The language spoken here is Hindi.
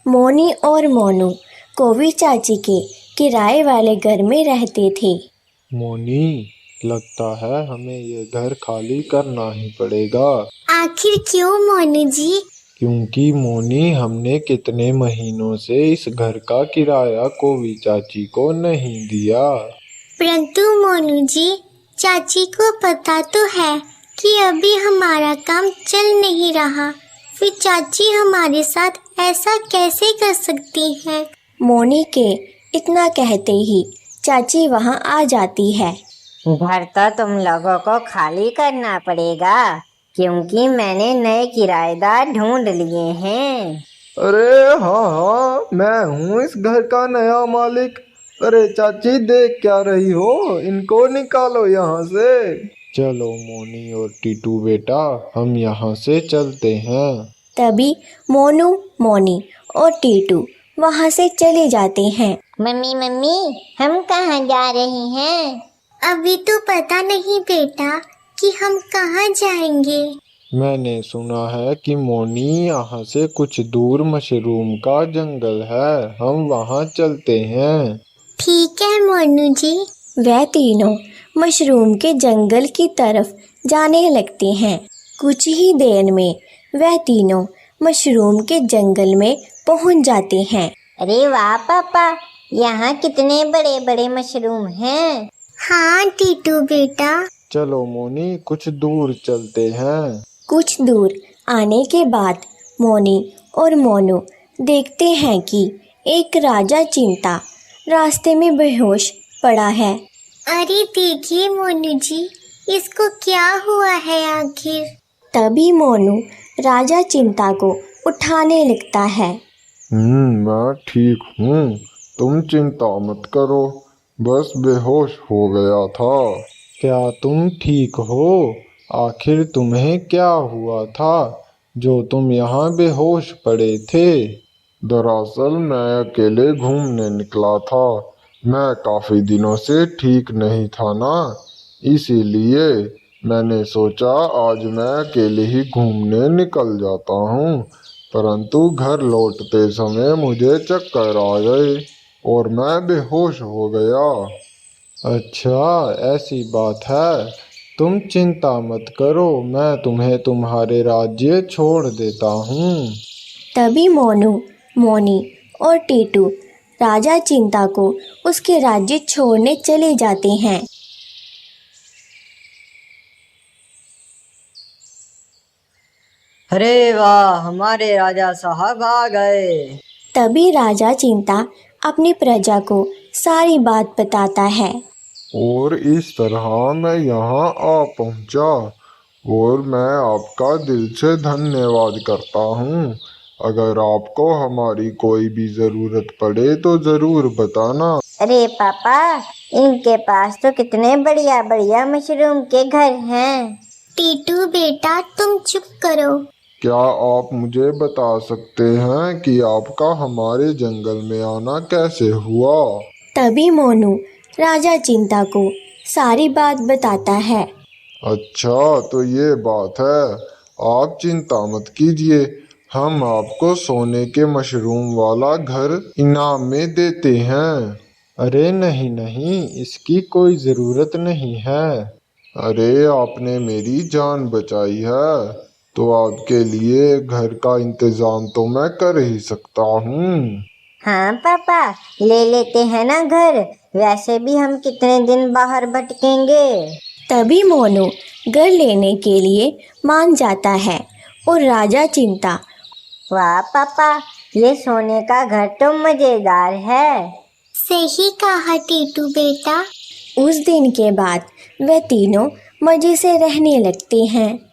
मोनी और मोनू कोवी चाची के किराए वाले घर में रहते थे। मोनी, लगता है हमें ये घर खाली करना ही पड़ेगा। आखिर क्यों मोनू जी? क्योंकि मोनी, हमने कितने महीनों से इस घर का किराया कोवी चाची को नहीं दिया। परंतु मोनू जी, चाची को पता तो है कि अभी हमारा काम चल नहीं रहा, फिर चाची हमारे साथ ऐसा कैसे कर सकती है? मोनी के इतना कहते ही चाची वहां आ जाती है। घर तो तुम लोगों को खाली करना पड़ेगा, क्योंकि मैंने नए किराएदार ढूंढ लिए हैं। अरे हाँ, मैं हूँ इस घर का नया मालिक। अरे चाची, देख क्या रही हो, इनको निकालो यहाँ से। चलो मोनी और टीटू बेटा, हम यहाँ से चलते हैं। तभी मोनू, मोनी और टीटू वहां से चले जाते हैं। मम्मी मम्मी, हम कहाँ जा रहे हैं? अभी तो पता नहीं बेटा कि हम कहाँ जाएंगे। मैंने सुना है कि मोनी, यहाँ से कुछ दूर मशरूम का जंगल है, हम वहाँ चलते हैं। ठीक है मोनू जी। वह तीनों मशरूम के जंगल की तरफ जाने लगते हैं। कुछ ही देर में वह तीनों मशरूम के जंगल में पहुंच जाते हैं। अरे वाह पापा, यहाँ कितने बड़े बड़े मशरूम हैं। हाँ टीटू बेटा। चलो मोनी, कुछ दूर चलते हैं। कुछ दूर आने के बाद मोनी और मोनू देखते हैं कि एक राजा चिंता रास्ते में बेहोश पड़ा है। अरे देखिए मोनू जी, इसको क्या हुआ है आखिर? तभी मोनू राजा चिंता को उठाने लगता है। मैं ठीक हूँ, तुम चिंता मत करो, बस बेहोश हो गया था। क्या तुम ठीक हो? आखिर तुम्हें क्या हुआ था जो तुम यहाँ बेहोश पड़े थे? दरअसल मैं अकेले घूमने निकला था, मैं काफी दिनों से ठीक नहीं था ना, इसीलिए मैंने सोचा आज मैं अकेले ही घूमने निकल जाता हूँ। परंतु घर लौटते समय मुझे चक्कर आ गए और मैं बेहोश हो गया। अच्छा, ऐसी बात है, तुम चिंता मत करो, मैं तुम्हें तुम्हारे राज्य छोड़ देता हूँ। तभी मोनू, मोनी और टीटू राजा चिंता को उसके राज्य छोड़ने चले जाते हैं। अरे वाह, हमारे राजा साहब आ गए। तभी राजा चिंता अपनी प्रजा को सारी बात बताता है। और इस तरह मैं यहाँ आ पहुँचा और मैं आपका दिल से धन्यवाद करता हूँ। अगर आपको हमारी कोई भी ज़रूरत पड़े तो ज़रूर बताना। अरे पापा, इनके पास तो कितने बढ़िया बढ़िया मशरूम के घर हैं। टीटू बेटा तुम चुप करो। क्या आप मुझे बता सकते हैं कि आपका हमारे जंगल में आना कैसे हुआ? तभी मोनू राजा चिंता को सारी बात बताता है। अच्छा, तो ये बात है, आप चिंता मत कीजिए, हम आपको सोने के मशरूम वाला घर इनाम में देते हैं। अरे नहीं नहीं, इसकी कोई ज़रूरत नहीं है। अरे आपने मेरी जान बचाई है, तो आपके लिए घर का इंतज़ाम तो मैं कर ही सकता हूँ। हाँ पापा, ले लेते हैं ना घर, वैसे भी हम कितने दिन बाहर भटकेंगे। तभी मोनू घर लेने के लिए मान जाता है और राजा चिंता। वाह पापा, ये सोने का घर तो मजेदार है। सही कहा टीटू बेटा। उस दिन के बाद वे तीनों मजे से रहने लगते हैं।